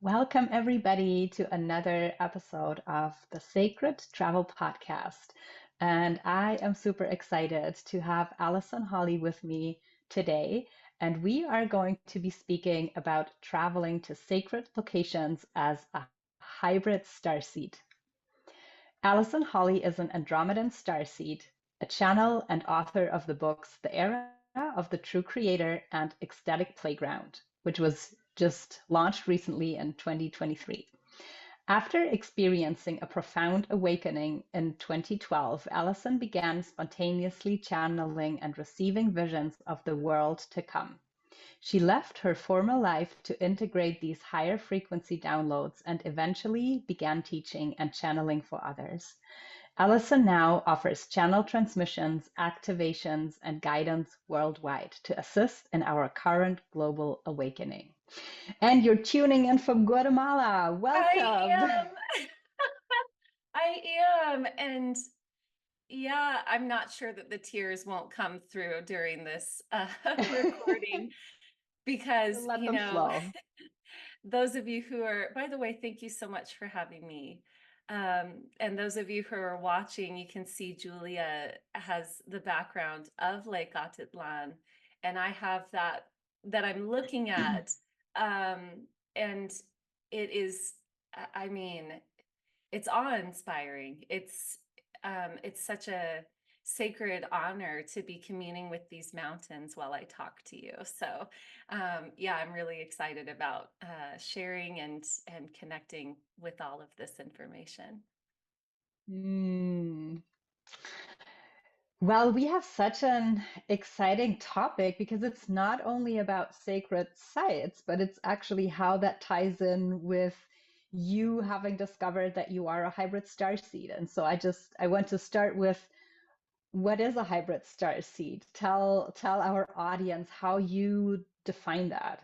Welcome, everybody, to another episode of the Sacred Travel Podcast. And I am super excited to have Allison Holley with me today. And we are going to be speaking about traveling to sacred locations as a hybrid starseed. Allison Holley is an Andromedan starseed, a channel and author of the books The Era of the True Creator and Ecstatic Playground, which was just launched recently in 2023. After experiencing a profound awakening in 2012, Allison began spontaneously channeling and receiving visions of the world to come. She left her former life to integrate these higher frequency downloads and eventually began teaching and channeling for others. Allison now offers channel transmissions, activations, and guidance worldwide to assist in our current global awakening. And you're tuning in from Guatemala. I Welcome. am. I am. And yeah, I'm not sure that the tears won't come through during this recording because, Let them flow. those of you who are, by the way, thank you so much for having me. And those of you who are watching, you can see Julia has the background of Lake Atitlan, and I have that I'm looking at. And it is, I mean, it's awe-inspiring. It's such a sacred honor to be communing with these mountains while I talk to you. So, yeah, I'm really excited about sharing and connecting with all of this information. Mm. Well, we have such an exciting topic because it's not only about sacred sites, but it's actually how that ties in with you having discovered that you are a hybrid starseed. And so I want to start with what is a hybrid starseed? Tell our audience how you define that.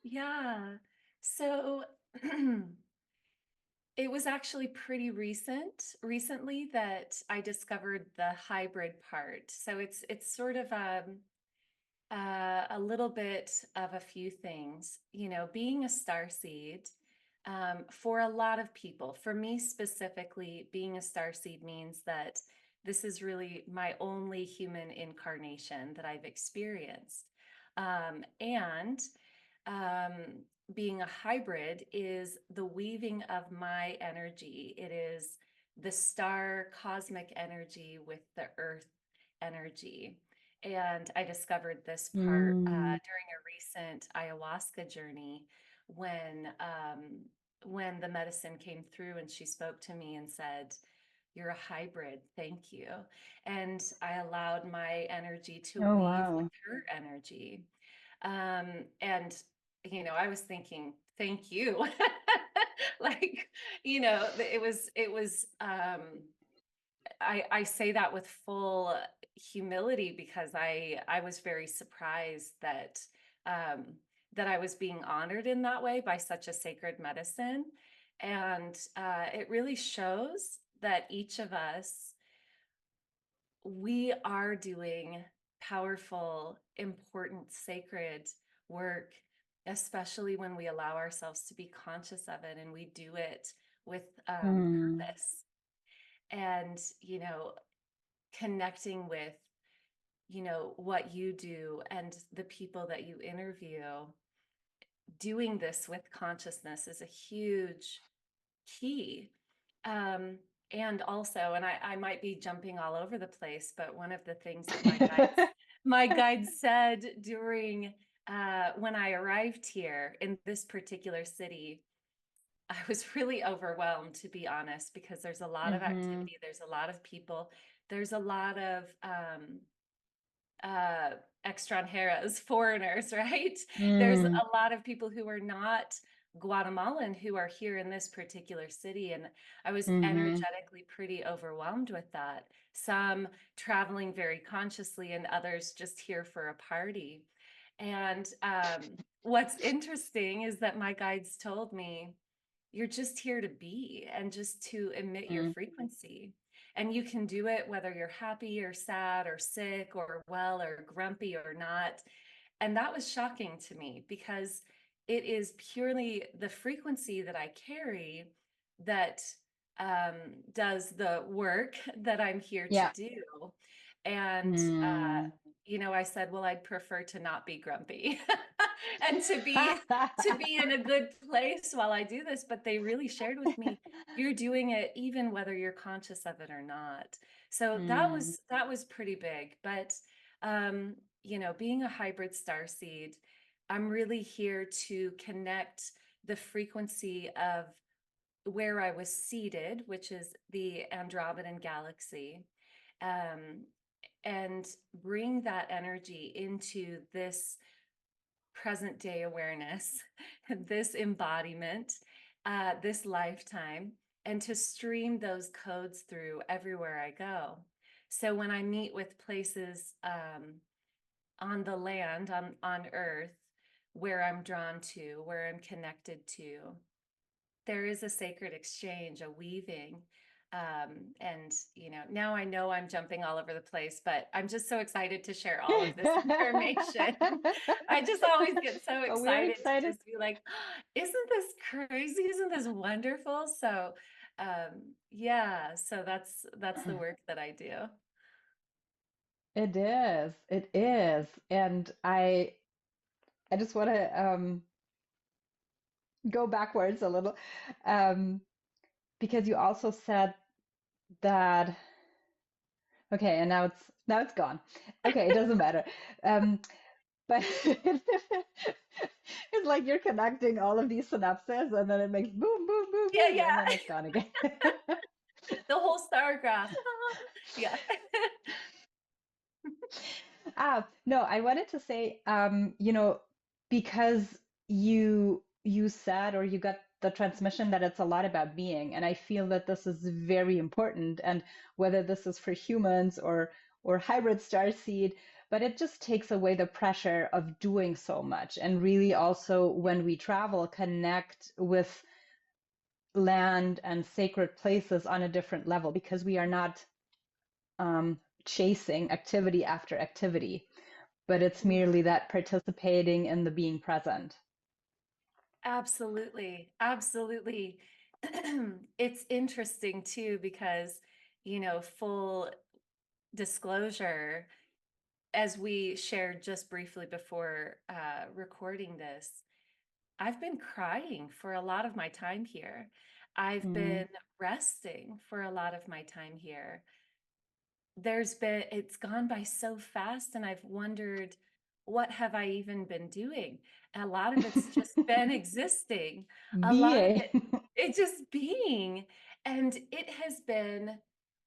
Yeah. So it was actually pretty recently that I discovered the hybrid part. So it's sort of a little bit of a few things. Being a star seed, for a lot of people, for me specifically, being a star seed means that this is really my only human incarnation that I've experienced. And um, Being a hybrid is the weaving of my energy. It is the star cosmic energy with the earth energy. And I discovered this part Mm. during a recent ayahuasca journey when the medicine came through and she spoke to me and said, "You're a hybrid, thank you." And I allowed my energy to Oh, weave with wow. her energy. And I was thinking, thank you. Like, I say that with full humility because I was very surprised um, that I was being honored in that way by such a sacred medicine. And it really shows that each of us, we are doing powerful, important, sacred work, especially when we allow ourselves to be conscious of it and we do it with Mm. purpose. And, connecting with, what you do and the people that you interview, doing this with consciousness is a huge key. Um, and also, and I might be jumping all over the place, but one of the things that my guides said during when I arrived here in this particular city, I was really overwhelmed, to be honest, because there's a lot of Hmm. activity, there's a lot of people, there's a lot of uh, extranjeras, foreigners, right? There's Mm. a lot of people who are not Guatemalan who are here in this particular city. And I was Hmm. energetically pretty overwhelmed with that. Some traveling very consciously, and others just here for a party. And what's interesting is that my guides told me, "You're just here to be and just to emit your Mm. frequency. And you can do it whether you're happy or sad or sick or well or grumpy or not." And that was shocking to me because it is purely the frequency that I carry that does the work that I'm here to Yeah. do. And Mm. I said, well, I'd prefer to not be grumpy and to be in a good place while I do this. But they really shared with me, you're doing it even whether you're conscious of it or not. So that Mm. was pretty big. But being a hybrid starseed, I'm really here to connect the frequency of where I was seated, which is the Andromedan galaxy, um, and bring that energy into this present day awareness, this embodiment, this lifetime, and to stream those codes through everywhere I go. So when I meet with places on the land, on Earth, where I'm drawn to, where I'm connected to, there is a sacred exchange, a weaving. And now I know I'm jumping all over the place, but I'm just so excited to share all of this information. I just always get so But we're excited to excited. just be like, isn't this crazy? Isn't this wonderful? So yeah, so that's the work that I do. It is. It is. And I just want to go backwards a little, um, because you also said that. Okay, and now it's gone. Okay, it doesn't matter. Um, but it's like you're connecting all of these synapses, and then it makes boom, boom, boom, Yeah, boom, and then yeah. it's gone again. The whole star graph. Yeah. No, I wanted to say, because you said or you got the transmission that it's a lot about being, and I feel that this is very important, and whether this is for humans or hybrid starseed, but it just takes away the pressure of doing so much, and really also when we travel, connect with land and sacred places on a different level because we are not chasing activity after activity, but it's merely that participating in the being present. Absolutely. Absolutely. It's interesting too because, full disclosure, as we shared just briefly before recording this, I've been crying for a lot of my time here. I've Mm. been resting for a lot of my time here. It's gone by so fast, and I've wondered, what have I even been doing? And a lot of it's just been existing. A lot of Being. it just being. And it has been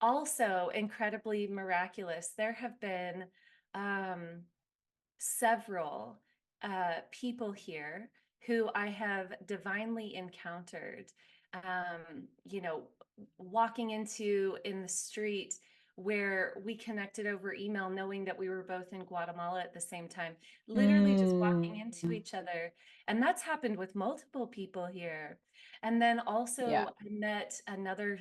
also incredibly miraculous. There have been um, several people here who I have divinely encountered, you know, walking into in the street where we connected over email, knowing that we were both in Guatemala at the same time, literally just walking Mm. into each other. And that's happened with multiple people here. And then Yeah. also, I met another.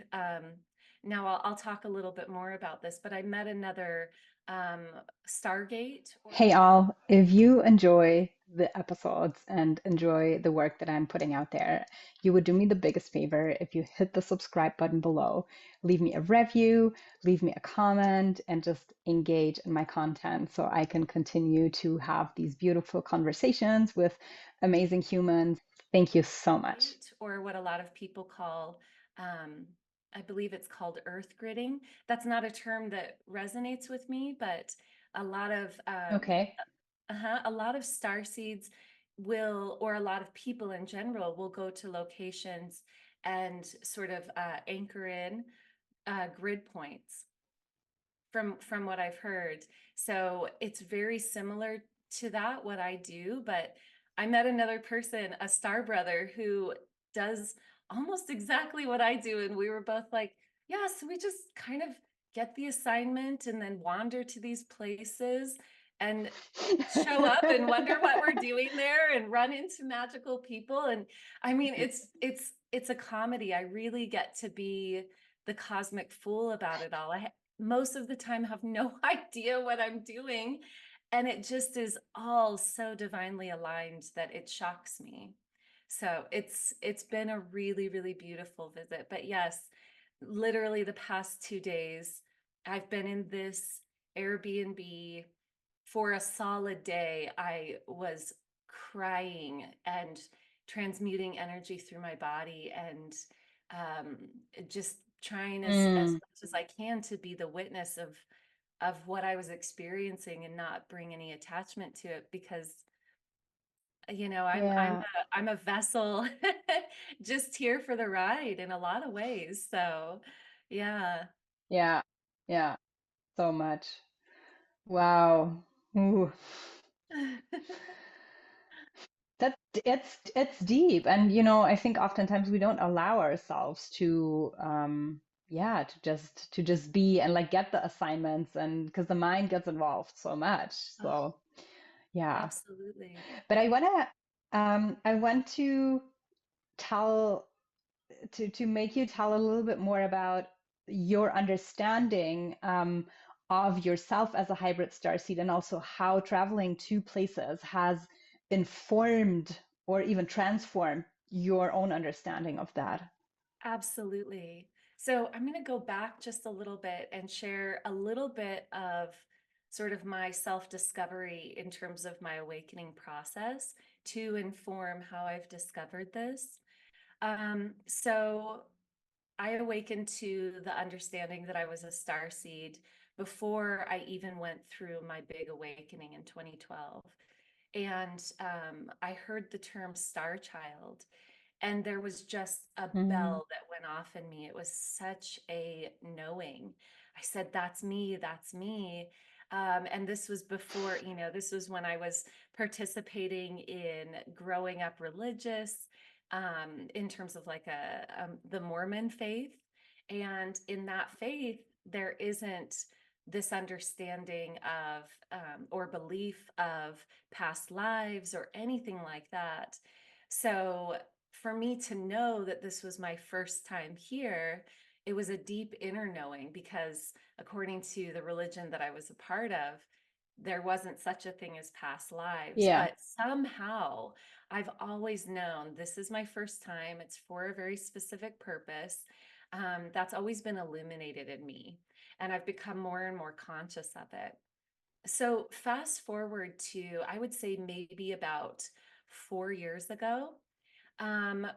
Now I'll talk a little bit more about this, but I met another um, Stargate or Hey, all, if you enjoy the episodes and enjoy the work that I'm putting out there, you would do me the biggest favor if you hit the subscribe button below, leave me a review, leave me a comment, and just engage in my content so I can continue to have these beautiful conversations with amazing humans. Thank you so much. or what a lot of people call, um, I believe it's called earth gridding. That's not a term that resonates with me, but a lot of Okay. a lot of star seeds will, or a lot of people in general, will go to locations and sort of anchor in grid points from what I've heard. So it's very similar to that, what I do. But I met another person, a star brother, who does almost exactly what I do. And we were both like, yeah, so we just kind of get the assignment and then wander to these places and show up and wonder what we're doing there and run into magical people. And I mean, it's a comedy. I really get to be the cosmic fool about it all. Most of the time have no idea what I'm doing. And it just is all so divinely aligned that it shocks me. So it's been a really, really beautiful visit. But yes, literally the past 2 days, I've been in this Airbnb for a solid day. I was crying and transmuting energy through my body and um, just trying as Mm, much as I can to be the witness of what I was experiencing and not bring any attachment to it because yeah, I'm a vessel just here for the ride in a lot of ways. So, yeah. yeah, yeah, so much. Wow. Ooh. That it's deep, and I think oftentimes we don't allow ourselves to, yeah, to just be and like get the assignments, and because the mind gets involved so much. Oh, So yeah, absolutely. but I want to tell to make you tell a little bit more about your understanding of yourself as a hybrid starseed, and also how traveling to places has informed or even transformed your own understanding of that. Absolutely. So I'm going to go back just a little bit and share a little bit of sort of my self-discovery in terms of my awakening process to inform how I've discovered this. So I awakened to the understanding that I was a star seed before I even went through my big awakening in 2012. And I heard the term star child, and there was just a Mm, bell that went off in me. It was such a knowing. I said, that's me, that's me. And this was before, this was when I was participating in growing up religious, in terms of like the Mormon faith. And in that faith, there isn't this understanding of or belief of past lives or anything like that. So for me to know that this was my first time here, it was a deep inner knowing because according to the religion that I was a part of, there wasn't such a thing as past lives. yeah, But somehow I've always known this is my first time. It's for a very specific purpose. That's always been illuminated in me. And I've become more and more conscious of it. So fast forward to, I would say maybe about 4 years ago,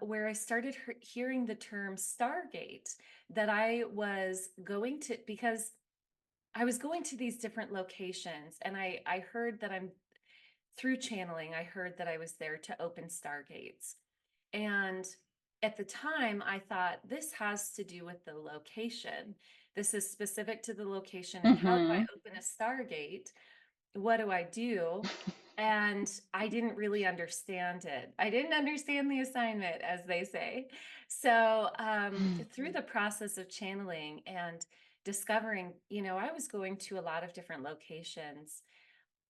where I started hearing the term Stargate, that I was going to, because I was going to these different locations and I heard that through channeling, I heard that I was there to open Stargates. And at the time, I thought this has to do with the location. This is specific to the location. And how do I mm-hmm. open a Stargate? What do I do? And I didn't really understand it. I didn't understand the assignment, as they say. So, through the process of channeling and discovering, I was going to a lot of different locations.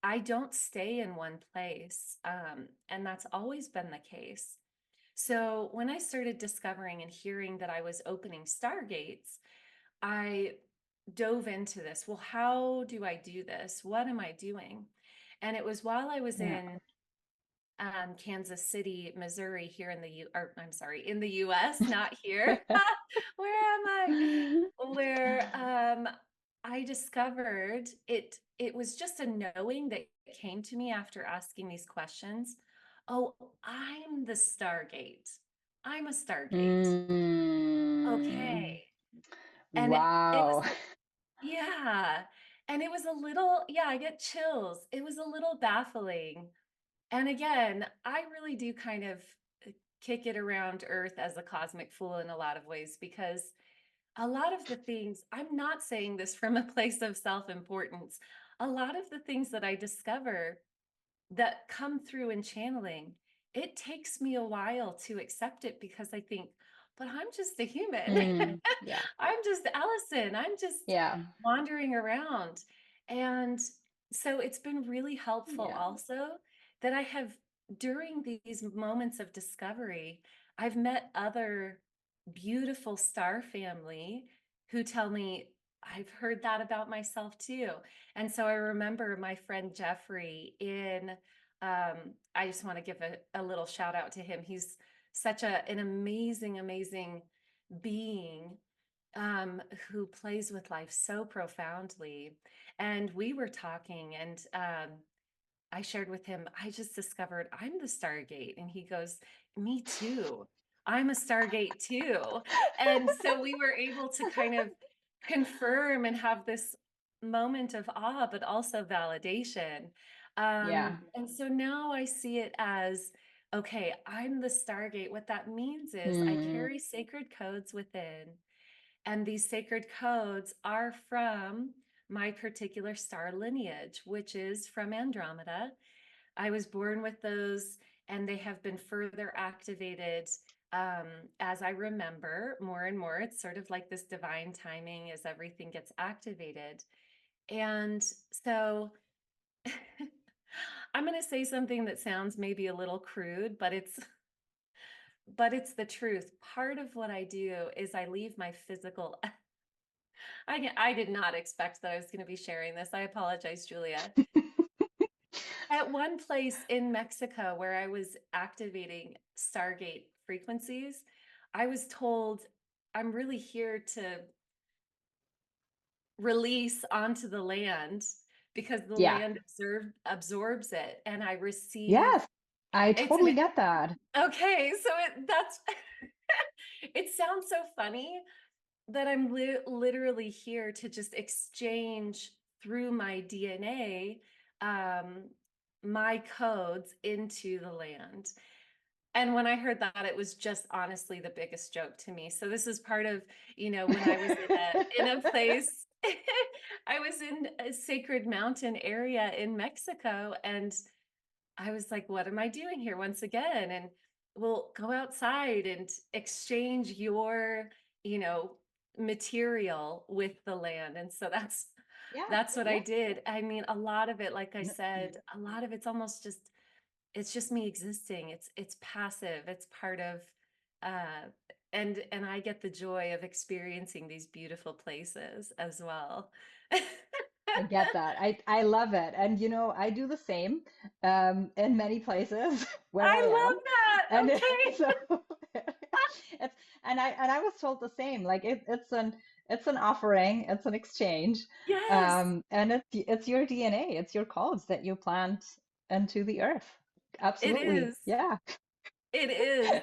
I don't stay in one place, and that's always been the case. So, when I started discovering and hearing that I was opening stargates, I dove into this. Well, how do I do this? What am I doing? And it was while I was Yeah. in Kansas City, Missouri, here in the or I'm sorry, in the U.S., not here. Where am I? Where I discovered it. It was just a knowing that came to me after asking these questions. Oh, I'm the Stargate. I'm a Stargate. Mm, Okay. And it was wow. yeah. And it was a little, yeah, I get chills. It was a little baffling. And again, I really do kind of kick it around Earth as a cosmic fool in a lot of ways because a lot of the things, I'm not saying this from a place of self importance, a lot of the things that I discover that come through in channeling, it takes me a while to accept it because I think, but I'm just a human. Yeah, I'm just Allison. I'm just yeah, wandering around. And so it's been really helpful yeah. also that I have, during these moments of discovery, I've met other beautiful star family who tell me I've heard that about myself too. And so I remember my friend Jeffrey I just want to give a little shout out to him. He's such an amazing, amazing being um, who plays with life so profoundly. And we were talking, and I shared with him, I just discovered I'm the Stargate. And he goes, me too. I'm a Stargate too. And so we were able to kind of confirm and have this moment of awe, but also validation. Yeah. And so now I see it as okay, I'm the Stargate. What that means is I Hmm. carry sacred codes within, and these sacred codes are from my particular star lineage, which is from Andromeda. I was born with those, and they have been further activated um, as I remember more and more. It's sort of like this divine timing as everything gets activated. And so I'm going to say something that sounds maybe a little crude, but it's the truth. Part of what I do is I leave my physical I did not expect that I was going to be sharing this. I apologize, Julia. At one place in Mexico where I was activating Stargate frequencies, I was told I'm really here to release onto the land because the Yeah. land absorbs it. And I receive Yes, I it's an totally get that. okay, so that's it sounds so funny that I'm literally here to just exchange through my DNA um, my codes into the land. And when I heard that, it was just honestly the biggest joke to me. So this is part of, when I was in a place, I was in a sacred mountain area in Mexico, and I was like, what am I doing here once again? And we'll go outside and exchange your, you know, material with the land. And so Yeah, that's what I yeah. did. I mean, a lot of it, like I said, a lot of it's almost just it's just me existing. It's passive. It's part of uh and I get the joy of experiencing these beautiful places as well. I get that. I love it. And I do the same in many places where I I am. love that. And Okay. so it's and I was told the same. Like it's an offering, it's an exchange. Yes, And it's your DNA, it's your codes that you plant into the earth. it Absolutely. is. Yeah. It is.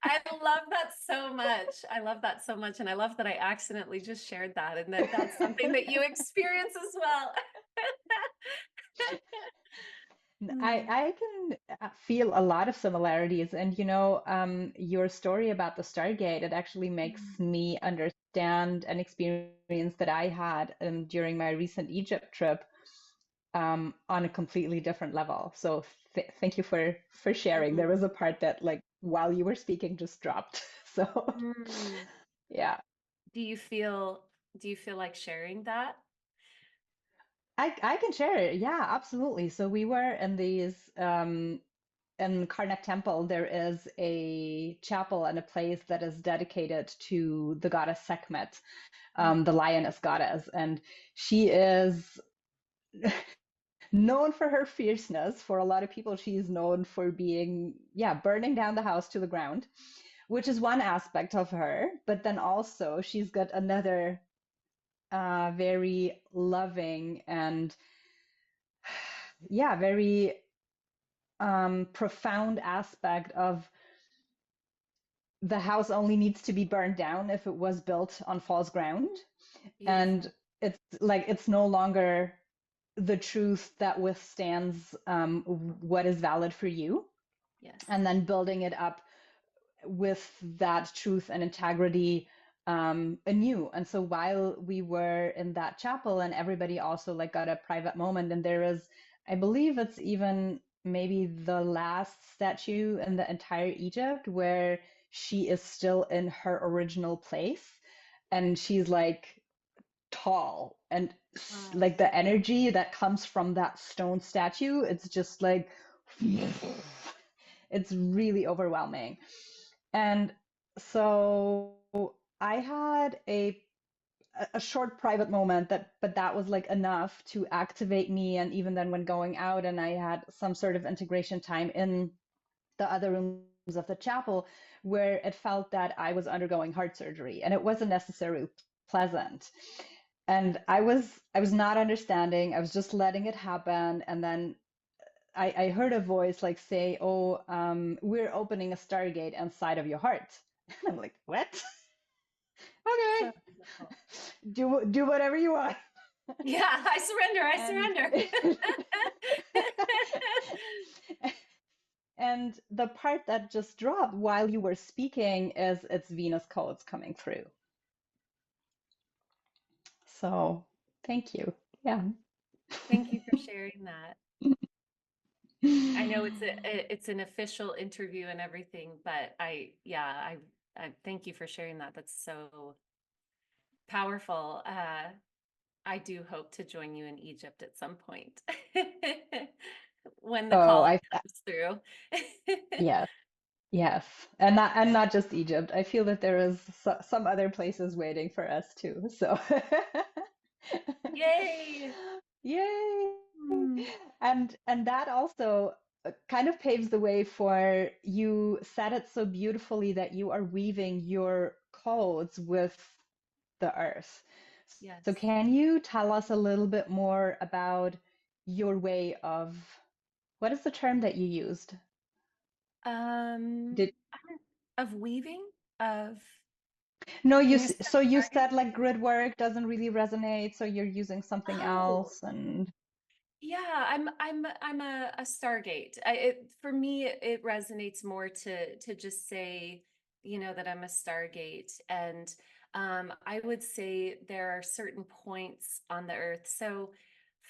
I love that so much. I love that so much. And I love that I accidentally just shared that and that that's something that you experience as well. I Hmm. I can feel a lot of similarities, and your story about the Stargate, it actually makes Mm. me understand an experience that I had during my recent Egypt trip on a completely different level. So thank you for sharing. There Mm. was a part that, like, while you were speaking, just dropped. So Mm. yeah, Do you feel do you feel like sharing that? I can share it. Yeah, absolutely. So we were in these in Karnak Temple, there is a chapel and a place that is dedicated to the goddess Sekhmet, Mm. the lioness goddess. And she is known for her fierceness. For a lot of people, she is known for being, yeah, burning down the house to the ground, which is one aspect of her. But then also, she's got another very loving and, yeah, very profound aspect of the house only needs to be burned down if it was built on false ground. And Beautiful. it's like it's no longer the truth that withstands what is valid for you. Yes. And then building it up with that truth and integrity anew. And so while we were in that chapel, and everybody also like got a private moment, and there is, I believe it's even maybe the last statue in the entire Egypt where she is still in her original place, and she's like tall, and Wow. like the energy that comes from that stone statue, it's just like it's really overwhelming. And so I had a short private moment but that was like enough to activate me. And even then when going out and I had some sort of integration time in the other rooms of the chapel where it felt that I was undergoing heart surgery and it wasn't necessarily pleasant. And I was not understanding. I was just letting it happen. And then I heard a voice like say, "Oh, we're opening a Stargate inside of your heart." And I'm like, "What?" So Okay, beautiful. do whatever you want. Yeah, I surrender. I And surrender. and the part that just dropped while you were speaking is its Venus codes coming through. So thank you. Yeah. Thank you for sharing that. I know it's an official interview and everything, but I thank you for sharing that. That's so powerful. I do hope to join you in Egypt at some point when the Oh, calling comes through. yes, yes, and not just Egypt. I feel that there is some other places waiting for us too. So, Yay! yay! Hmm. And that also kind of paves the way for you said it so beautifully that you are weaving your codes with the earth. So Yes. can you tell us a little bit more about your way of what is the term that you used? Um, Did of weaving, of no, being a so you stargazer. said like grid work doesn't really resonate, so you're using something Oh, else and yeah, I'm a Stargate. For me it resonates more to just say, that I'm a Stargate. And I would say there are certain points on the earth. So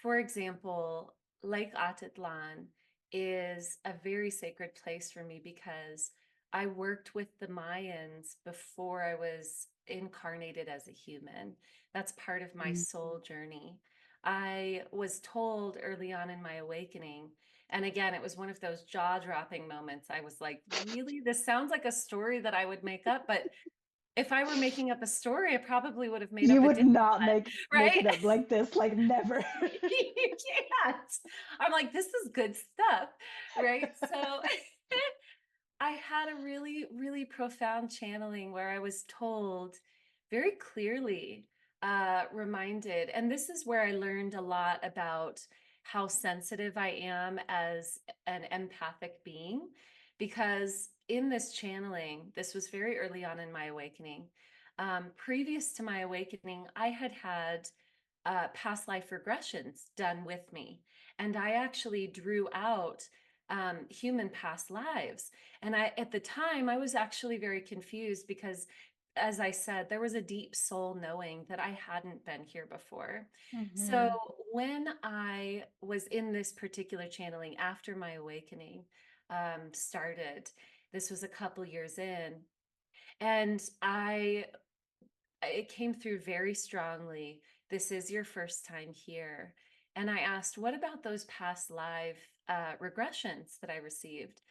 for example, Lake Atitlan is a very sacred place for me because I worked with the Mayans before I was incarnated as a human. That's part of my Mm. soul journey. I was told early on in my awakening, and again, it was one of those jaw-dropping moments. I was like, really? This sounds like a story that I would make up, but if I were making up a story, I probably would have made You up a would different not one, make right? it up like this, like never. You can't. I'm like, this is good stuff, right? So I had a really, really profound channeling where I was told very clearly, reminded, and this is where I learned a lot about how sensitive I am as an empathic being, because in this channeling, this was very early on in my awakening. Previous to my awakening, I had had past life regressions done with me, and I actually drew out human past lives. And at the time, I was actually very confused because, as I said, there was a deep soul knowing that I hadn't been here before. So Hmm. when I was in this particular channeling after my awakening started, this was a couple years in, and it came through very strongly. This is your first time here. And I asked, what about those past live regressions that I received?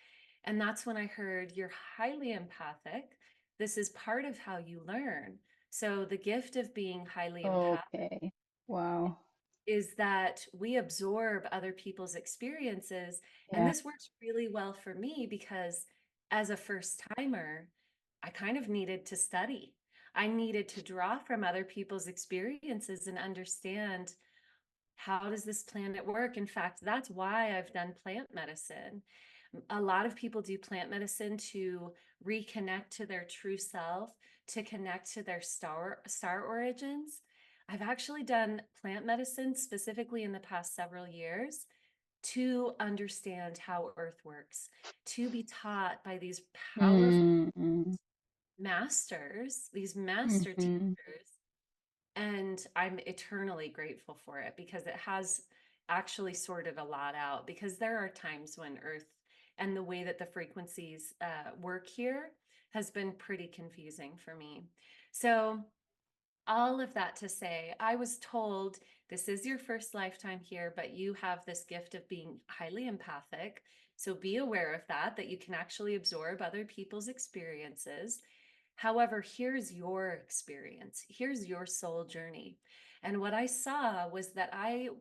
And that's when I heard, you're highly empathic. This is part of how you learn. So the gift of being highly empathic Okay. Wow. is that we absorb other people's experiences. And Yeah. this works really well for me because as a first timer, I kind of needed to study. I needed to draw from other people's experiences and understand, how does this planet work? In fact, that's why I've done plant medicine. A lot of people do plant medicine to reconnect to their true self, to connect to their star origins. I've actually done plant medicine specifically in the past several years to understand how Earth works, to be taught by these powerful Mm-hmm. masters, these master Mm-hmm. teachers. And I'm eternally grateful for it because it has actually sorted a lot out. Because there are times when Earth and the way that the frequencies work here has been pretty confusing for me. So, all of that to say, I was told, this is your first lifetime here, but you have this gift of being highly empathic. So be aware of that, that you can actually absorb other people's experiences. However, here's your experience. Here's your soul journey. And what I saw was that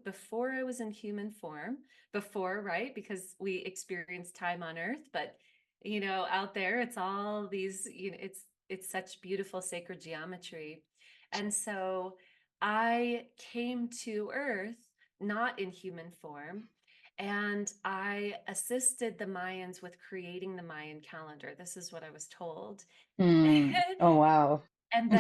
before I was in human form, before, right? Because we experience time on earth, but out there, it's all these, it's such beautiful sacred geometry. And so I came to earth not in human form, and I assisted the Mayans with creating the Mayan calendar. This is what I was told. Mm. Oh, wow. And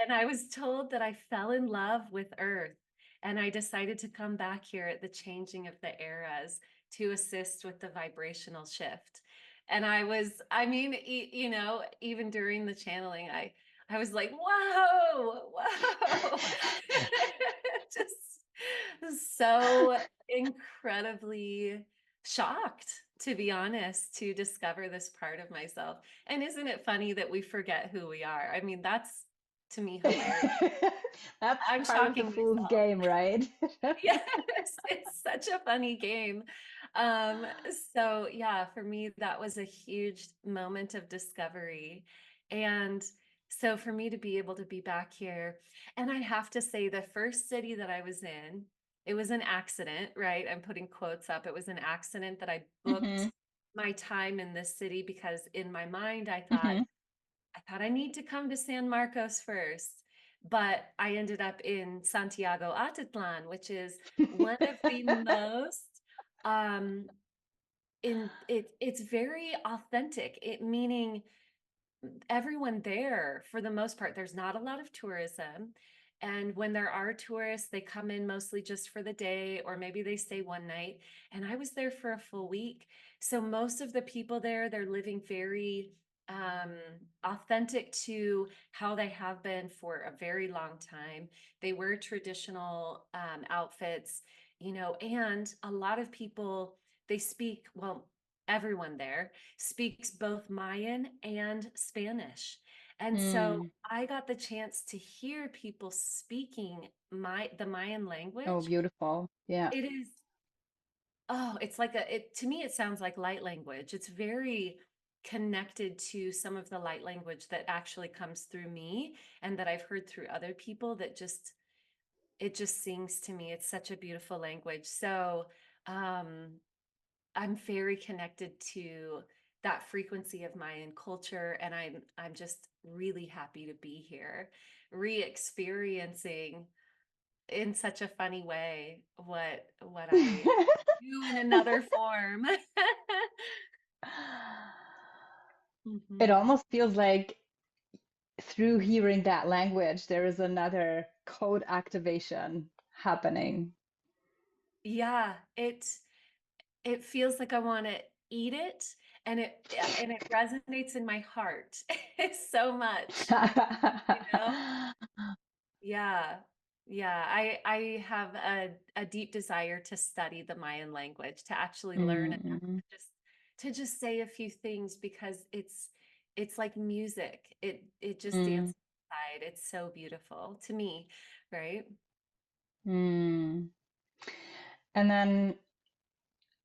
I was told that I fell in love with Earth, and I decided to come back here at the changing of the eras to assist with the vibrational shift. And I mean, even during the channeling, I was like, whoa, whoa. Just so incredibly shocked, to be honest, to discover this part of myself. And isn't it funny that we forget who we are? I mean, that's to me hilarious. That's I'm part of the shocking fool's myself. game, right? Yes, it's such a funny game. Um, so yeah, for me, that was a huge moment of discovery. And so for me to be able to be back here, and I have to say, the first city that I was in, it was an accident, right? I'm putting quotes up. It was an accident that I booked Hmm. my time in this city because in my mind, Hmm. I thought I need to come to San Marcos first, but I ended up in Santiago Atitlan, which is one of the most um it's very authentic. It meaning everyone there, for the most part, there's not a lot of tourism. And when there are tourists, they come in mostly just for the day, or maybe they stay one night. And I was there for a full week. So most of the people there, they're living very um, authentic to how they have been for a very long time. They wear traditional outfits, and a lot of people, they speak, well, everyone there speaks both Mayan and Spanish. And so Mm. I got the chance to hear people speaking the Mayan Oh, language. beautiful. Yeah. It is, oh, it's like to me, it sounds like light language. It's very connected to some of the light language that actually comes through me and that I've heard through other people it just sings to me. It's such a beautiful language. So, um, I'm very connected to that frequency of Mayan culture, and I'm just really happy to be here, re-experiencing in such a funny way what I do in another form. It Mhm. almost feels like through hearing that language, there is another code activation happening. Yeah, it feels like I want to eat it, and it resonates in my heart so much, you know? Yeah. Yeah, I have a deep desire to study the Mayan language, to actually learn enough Mm, to just say a few things because it's like music. It just mm, dances inside. It's so beautiful to me, right? mm. And then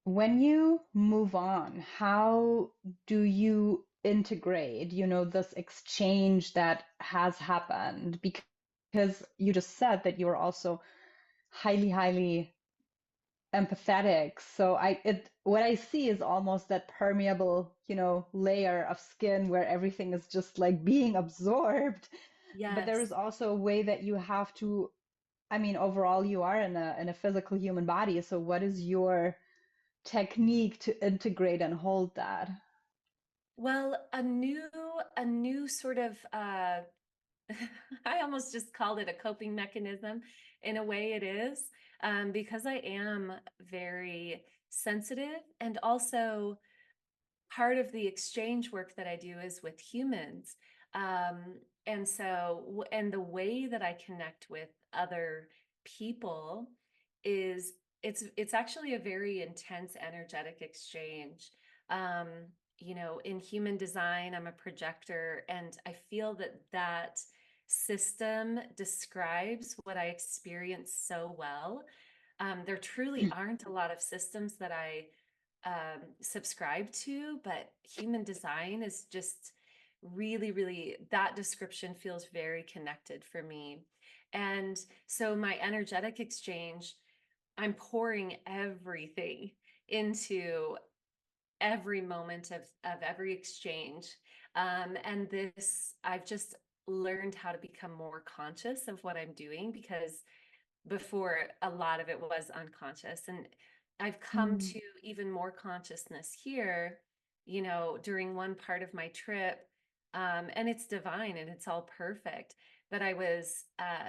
when you move on, how do you integrate, this exchange that has happened? Because you just said that you're also highly, highly empathetic. So what I see is almost that permeable, layer of skin where everything is just like being absorbed. But there Yes. is also a way that you have to, I mean, overall you are in a physical human body. So what is your technique to integrate and hold that? Well, a new sort of I almost just called it a coping mechanism. In a way, it is because I am very sensitive, and also part of the exchange work that I do is with humans. Um, and so, and the way that I connect with other people is it's actually a very intense energetic exchange. Um, in human design, I'm a projector, and I feel that that system describes what I experience so well. There truly aren't a lot of systems that I subscribe to, but human design is just really, that description feels very connected for me. And so my energetic exchange, I'm pouring everything into every moment of every exchange. And this, I've just learned how to become more conscious of what I'm doing, because before a lot of it was unconscious. And I've come Mm. to even more consciousness here, during one part of my trip. And it's divine and it's all perfect. But I was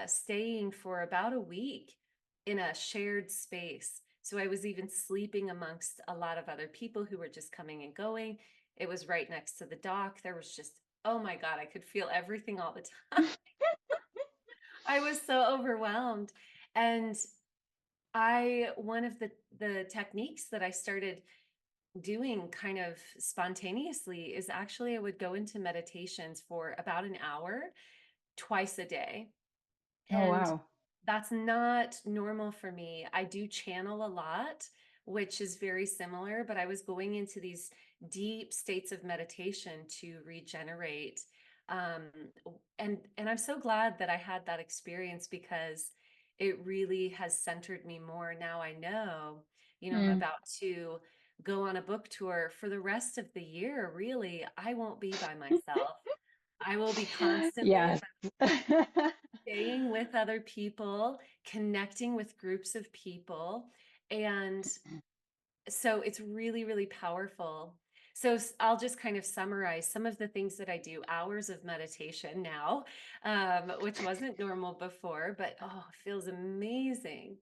staying for about a week in a shared space. So I was even sleeping amongst a lot of other people who were just coming and going. It was right next to the dock. There was just, oh my God, I could feel everything all the time. I was so overwhelmed. And one of the techniques that I started doing kind of spontaneously is actually I would go into meditations for about an hour twice a day. Oh, And wow. that's not normal for me. I do channel a lot, which is very similar, but I was going into these deep states of meditation to regenerate. Um, and I'm so glad that I had that experience, because it really has centered me more. Now I know, I'm Mm. about to go on a book tour for the rest of the year. Really, I won't be by myself. I will be constantly Yes. staying with other people, connecting with groups of people. And so it's really powerful. So I'll just kind of summarize some of the things that I do: hours of meditation now, which wasn't normal before, but oh, it feels amazing.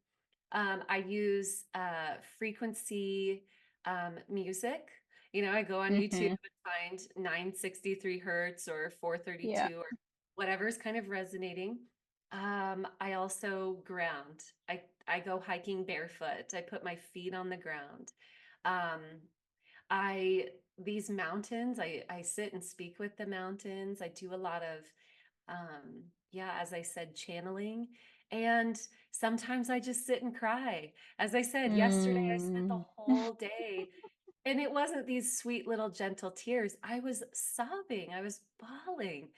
I use frequency music. I go on YouTube Hmm. and find 963 hertz or Yeah. 432 or whatever's kind of resonating. I also ground. I go hiking barefoot. I put my feet on the ground. Um, I these mountains, I sit and speak with the mountains. I do a lot of yeah, as I said, channeling. And sometimes I just sit and cry. As I said, yesterday I spent the Mm. whole day, and it wasn't these sweet little gentle tears. I was sobbing, I was bawling,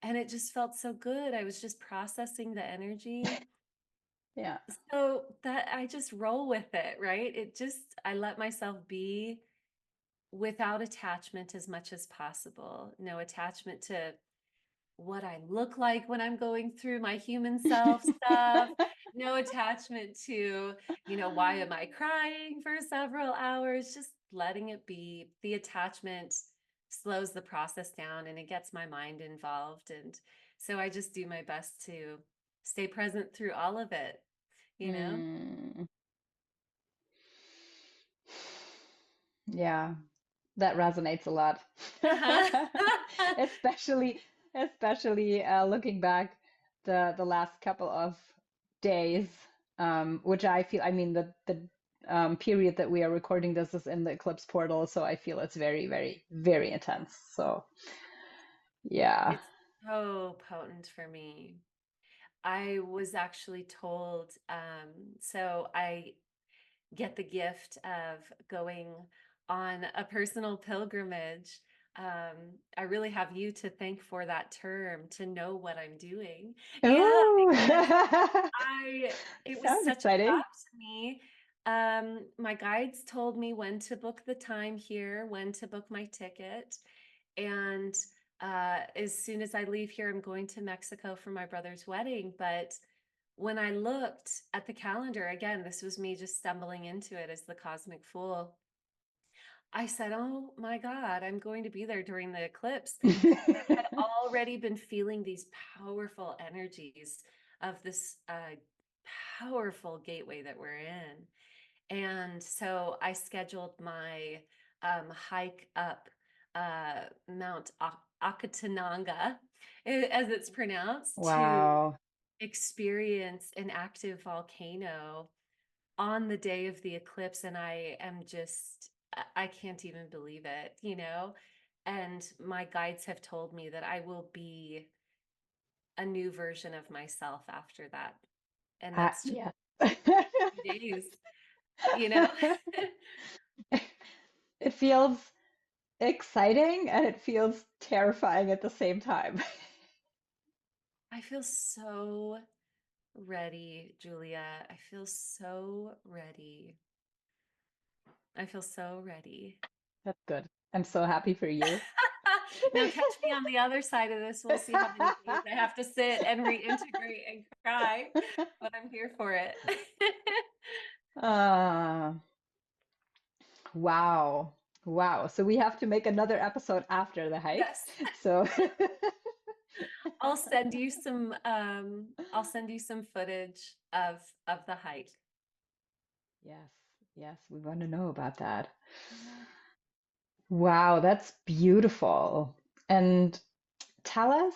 and it just felt so good. I was just processing the energy. Yeah. So that I just roll with it, right? I let myself be without attachment as much as possible. No attachment to what I look like when I'm going through my human self stuff. No attachment to, why am I crying for several hours? Just letting it be. The attachment slows the process down and it gets my mind involved. And so I just do my best to stay present through all of it, you know? Mm. Yeah, that resonates a lot. Uh-huh. Especially, especially looking back the last couple of days, which I feel, I mean, the period that we are recording this is in the eclipse portal, so I feel it's very intense. So, yeah. It's so potent for me. I was actually told, so I get the gift of going on a personal pilgrimage. I really have you to thank for that term, to know what I'm doing. Yeah, because Oh, I it was sounds such a exciting. shock to me. My guides told me when to book the time here, when to book my ticket. And as soon as I leave here, I'm going to Mexico for my brother's wedding. But when I looked at the calendar, again, this was me just stumbling into it as the cosmic fool. I said, oh my God, I'm going to be there during the eclipse. And I had already been feeling these powerful energies of this powerful gateway that we're in. And so I scheduled my hike up Mount Akatananga, as it's pronounced, to Wow. experience an active volcano on the day of the eclipse. And I am just, I can't even believe it. And my guides have told me that I will be a new version of myself after that. And that's just Yeah. a few days, you know? It feels exciting and it feels terrifying at the same time. I feel so ready, Julia. I feel so ready. I feel so ready. That's good. I'm so happy for you. Now catch me on the other side of this. We'll see how many days I have to sit and reintegrate and cry, but I'm here for it. Uh, wow. Wow. So we have to make another episode after the hike. Yes. So I'll send you some footage of the hike. yes, yes, we want to know about that. Wow, that's beautiful. And tell us,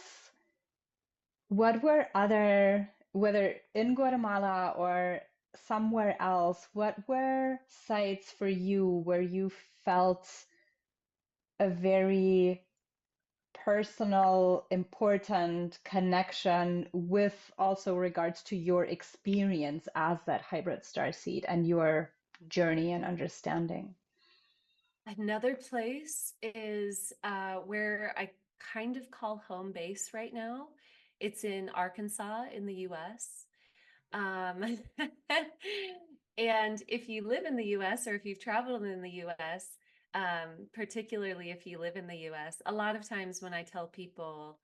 what were other, whether in Guatemala or somewhere else, what were sites for you where you felt a very personal, important connection with also regards to your experience as that hybrid starseed and your journey and understanding? Another place is where I kind of call home base right now. It's in Arkansas in the US. Um, and if you live in the US or if you've traveled in the US, particularly if you live in the US, a lot of times when I tell people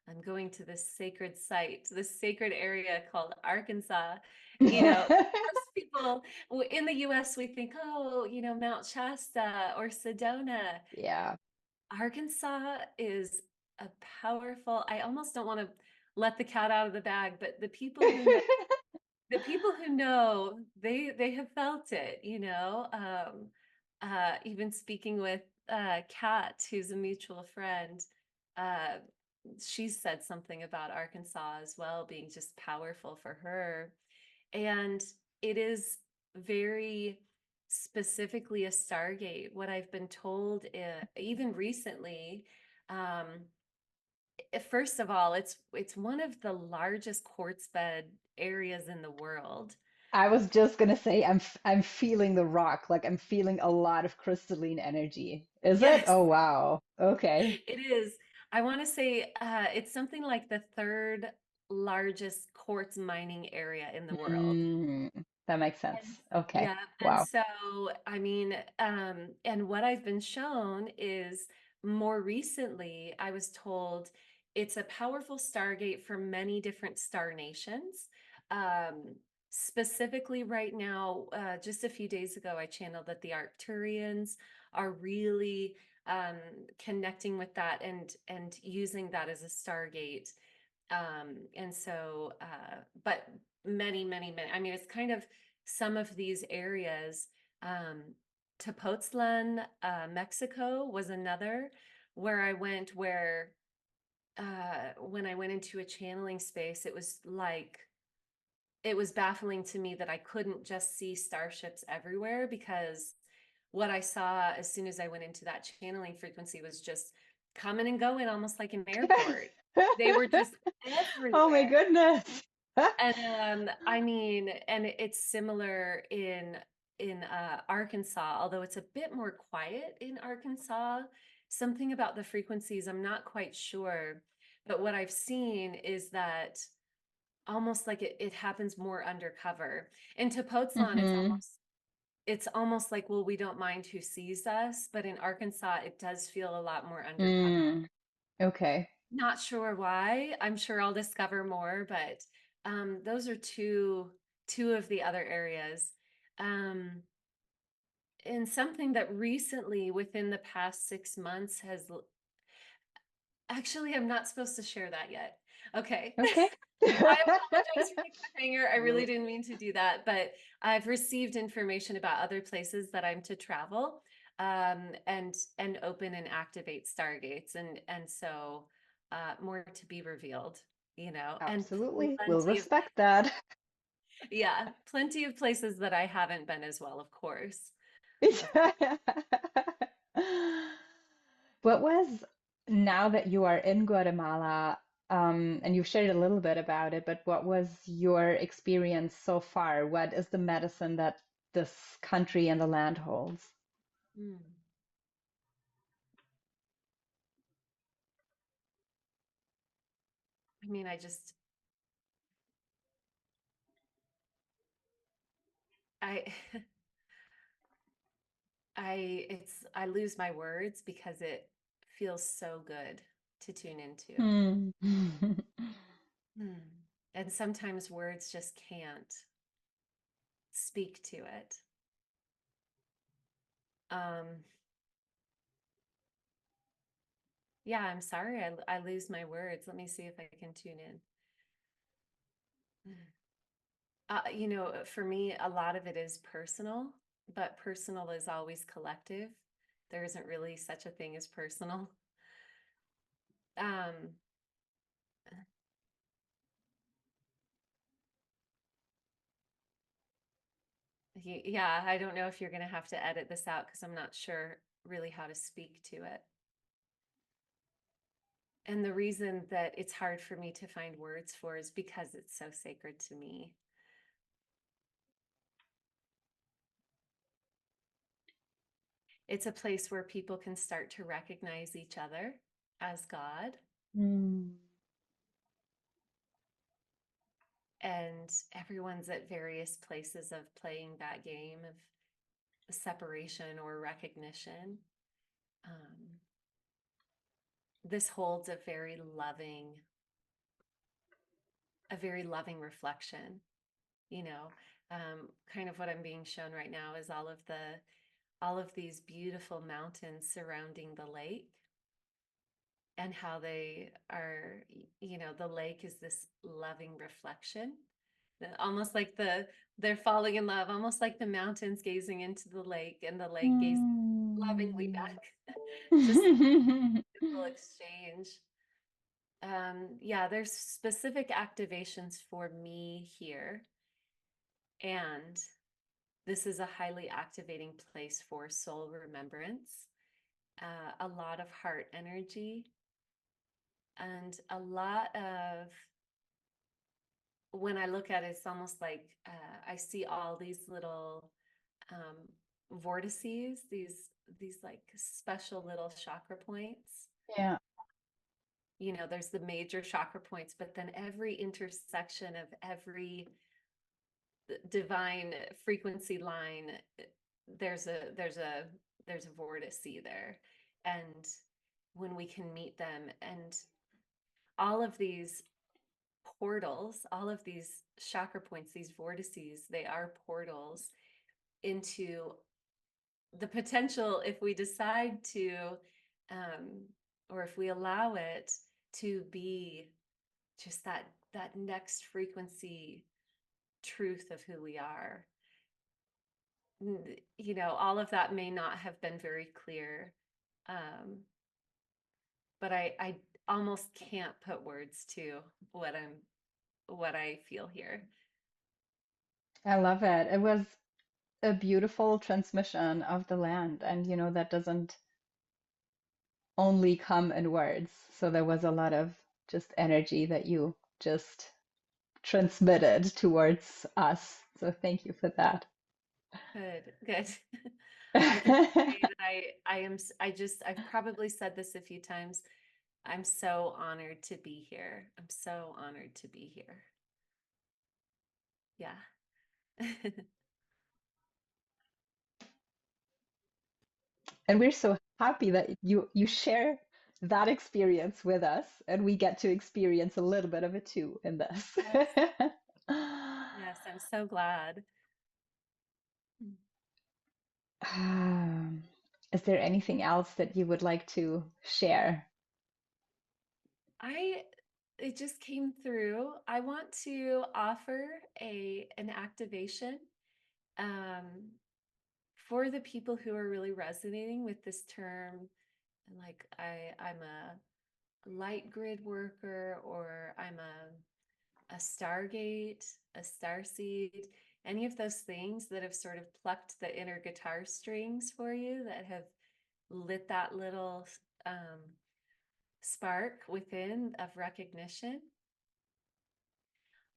I'm going to this sacred site, this sacred area called Arkansas, most people in the US, we think, oh, Mount Shasta or Sedona. Yeah. Arkansas is a powerful, I almost don't want to let the cat out of the bag, but the people who know they have felt it, even speaking with Kat, who's a mutual friend, uh she said something about Arkansas as well being just powerful for her. And it is very specifically a Stargate. What I've been told, even recently, um first of all, it's one of the largest quartz bed areas in the world. I was just gonna say I'm feeling the rock, like I'm feeling a lot of crystalline energy. Is it? Yes, Oh wow. Okay. it is. I want to say it's something like the third largest quartz mining area in the world. Mm, that makes sense. And Okay. yeah, and Wow. so I mean, and what I've been shown is more recently, I was told it's a powerful stargate for many different star nations. Um, Specifically, right now, just a few days ago, I channeled that the Arcturians are really um, connecting with that and using that as a stargate. And so, but many, I mean, it's kind of some of these areas. Um, Tepoztlan, Mexico was another where I went where when I went into a channeling space, it was baffling to me that I couldn't just see starships everywhere because what I saw as soon as I went into that channeling frequency was just coming and going, almost like an airport. They were just Oh my everywhere. goodness. And I mean, and it's similar in Arkansas, although it's a bit more quiet in Arkansas. Something about the frequencies, I'm not quite sure. But what I've seen is that almost like it happens more undercover. In Tepoztlan, Mm-hmm. it's almost like, well, we don't mind who sees us, but in Arkansas, it does feel a lot more undercover. Mm, okay. Not sure why. I'm sure I'll discover more, but those are two of the other areas. Um, and something that recently, within the past 6 months, actually, I'm not supposed to share that yet. Okay. Okay. I apologize for the cliffhanger. I really didn't mean to do that, but I've received information about other places that I'm to travel, and open and activate stargates, and so more to be revealed, and Absolutely. We'll plenty of respect that. yeah, plenty of places that I haven't been as well, of course. Of course. What was, now that you are in Guatemala, and you've shared a little bit about it, but what was your experience so far? What is the medicine that this country and the land holds? Hmm. mean, I just, I, I lose my words because it feels so good to tune into. Hmm. Hmm. And sometimes words just can't speak to it. Um, yeah, I'm sorry. I lose my words. Let me see if I can tune in. For me, a lot of it is personal, but personal is always collective. There isn't really such a thing as personal. Um, yeah, I don't know if you're going to have to edit this out because I'm not sure really how to speak to it. And the reason that it's hard for me to find words for is because it's so sacred to me. It's a place where people can start to recognize each other as God, Hmm. and everyone's at various places of playing that game of separation or recognition. Um, this holds a very loving reflection, you know. Kind of what I'm being shown right now is all of these beautiful mountains surrounding the lake, and how they are, the lake is this loving reflection, almost like they're falling in love, almost like the mountains gazing into the lake and the lake gazing lovingly Hmm. back. Just beautiful exchange. Yeah, there's specific activations for me here, and this is a highly activating place for soul remembrance, a lot of heart energy, and a lot of, when I look at it, it's almost like I see all these little vortices, these like special little chakra points. Yeah. There's the major chakra points, but then every intersection of every divine frequency line, there's a vortice there. And when we can meet them, and all of these portals, all of these chakra points, these vortices, they are portals into the potential, if we decide to, um, or if we allow it to be just that next frequency truth of who we are. All of that may not have been very clear, um, but I almost can't put words to what I feel here. I love it. It was a beautiful transmission of the land, and that doesn't only come in words. So there was a lot of just energy that you just transmitted towards us. So thank you for that. Good, good. I can say that I've probably said this a few times. I'm so honored to be here. I'm so honored to be here. Yeah. And we're so happy that you share that experience with us, and we get to experience a little bit of it too in this. Yes. Yes, I'm so glad. Um, is there anything else that you would like to share? I it just came through. I want to offer an activation um, for the people who are really resonating with this term. Like I'm a light grid worker, or I'm a Stargate, a Starseed, any of those things that have sort of plucked the inner guitar strings for you, that have lit that little um, spark within of recognition.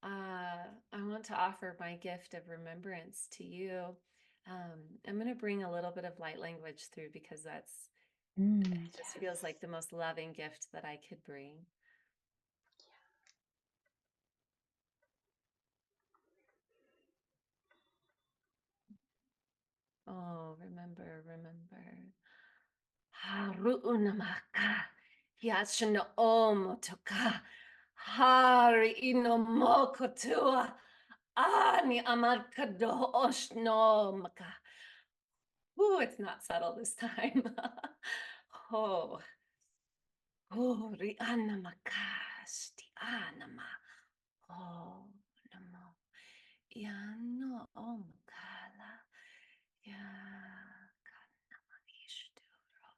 I want to offer my gift of remembrance to you. I'm going to bring a little bit of light language through because it just feels Yes. like the most loving gift that I could bring. Oh, remember, remember. Haruunamaka. Yashino omotoka. Hari inomokotua. Ani amarkado oshnomaka. Ooh, it's not subtle this time. Oh, oh, rianamaka. Sti anama. Oh, namo. Yano omakala. Ya kanama ishturo.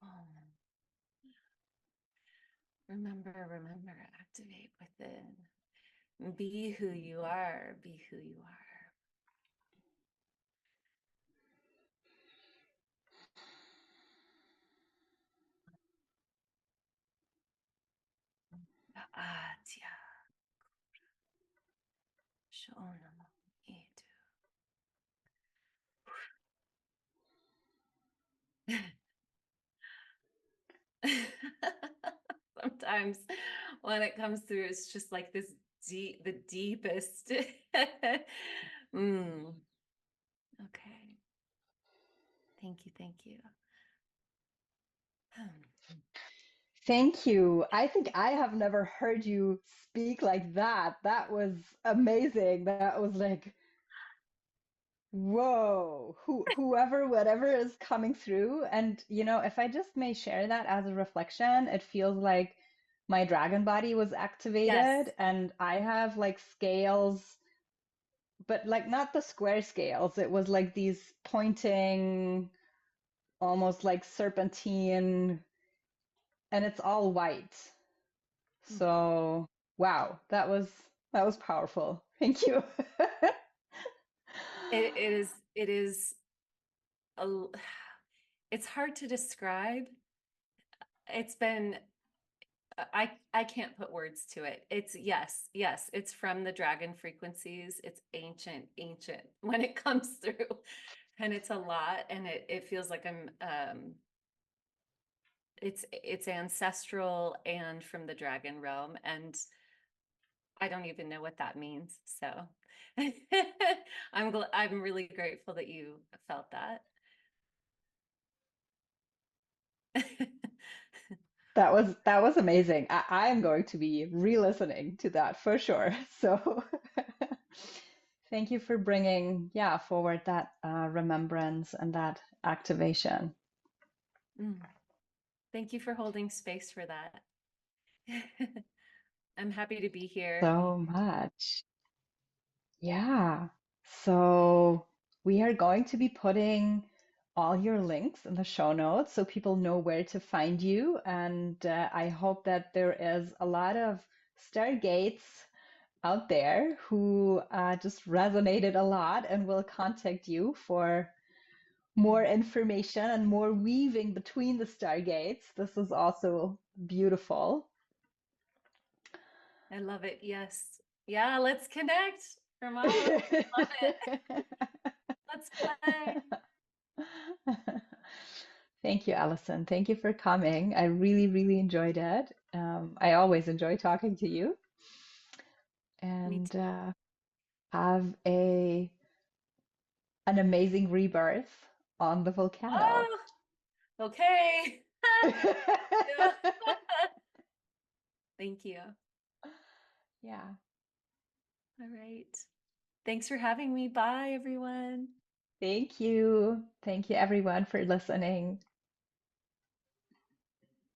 Oh. Remember, remember, activate within. Be who you are, be who you are. Atya, shonam, Sometimes when it comes through, it's just like this deep, the deepest. mm. Okay. Thank you. Thank you. Thank you. I think I have never heard you speak like that. That was amazing. That was like, whoa, whoever, whatever is coming through. And, if I just may share that as a reflection, it feels like my dragon body was Yes. activated and I have like scales, but like not the square scales. It was like these pointing, almost like serpentine, and it's all white. Mm. So, wow, that was powerful. Thank you. It is a, it's hard to describe. It's been I can't put words to it. It's yes, yes, it's from the dragon frequencies. It's ancient, ancient when it comes through. And it's a lot and it feels like I'm it's ancestral and from the dragon realm and I don't even know what that means. So I'm really grateful that you felt that. That was amazing. I am going to be re-listening to that for sure. So, thank you for bringing, yeah, forward that remembrance and that activation Mm. Thank you for holding space for that. I'm happy to be here. so much. Yeah. So we are going to be putting all your links in the show notes so people know where to find you. And I hope that there is a lot of Stargates out there who just resonated a lot and will contact you for more Mm. information and more weaving between the Stargates. This is also beautiful. I love it. Yes. Yeah, let's connect, Ramona. Love it. Let's play. Thank you, Allison. Thank you for coming. I really, really enjoyed it. I always enjoy talking to you. Me And too. have an amazing rebirth on the volcano. Oh, okay. Yeah. Thank you. Yeah. All right. Thanks for having me. Bye, everyone. Thank you. Thank you, everyone, for listening.